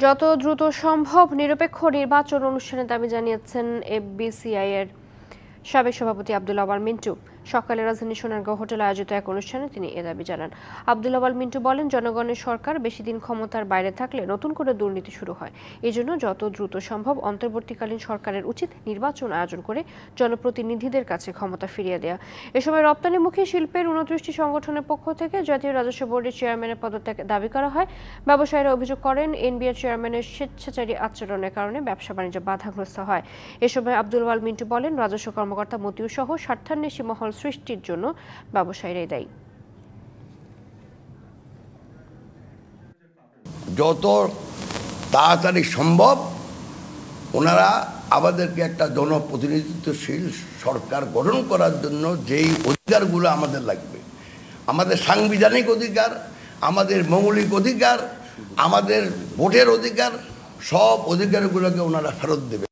যত দ্রুত সম্ভব নিরপেক্ষ নির্বাচন অনুষ্ঠানের দাবি জানিয়েছেন এফবিসিআই এর সাবেক সভাপতি আব্দুল আওয়াল মিন্টু। সকালে রাজধানীর সোনারগাঁও হোটেলে আয়োজিত এক অনুষ্ঠানে তিনি এ দাবি জানান। আব্দুল আওয়াল মিন্টু বলেন, জনগণের সরকার বেশি দিন ক্ষমতার বাইরে থাকলে নতুন করে দুর্নীতি শুরু হয়। এজন্য যত দ্রুত সম্ভব অন্তর্বর্তীকালীন সরকারের উচিত নির্বাচন আয়োজন করে জনপ্রতিনিধিদের কাছে ক্ষমতা ফিরিয়ে দেয়া। এ সময় রপ্তানিমুখী শিল্পের ২৯টি সংগঠনের পক্ষ থেকে জাতীয় রাজস্ব বোর্ডের চেয়ারম্যানের পদত্যাগ দাবি করা হয়। ব্যবসায়ীরা অভিযোগ করেন, এনবিআর চেয়ারম্যানের স্বেচ্ছাচারী আচরণের কারণে ব্যবসা বাণিজ্য বাধাগ্রস্ত হয়। এ সময় আব্দুল আওয়াল মিন্টু বলেন, রাজস্ব কর্মকর্তা মতিউর সহ স্বার্থান্বেষী মহল সৃষ্টির জন্য ব্যবসায়ীরাই দায়ী। যত তাড়াতাড়ি সম্ভব ওনারা আমাদেরকে একটা জনপ্রতিনিধিত্বশীল সরকার গঠন করার জন্য যেই অধিকারগুলো আমাদের লাগবে, আমাদের সাংবিধানিক অধিকার, আমাদের মৌলিক অধিকার, আমাদের ভোটের অধিকার, সব অধিকারগুলোকে ওনারা ফেরত দেবে।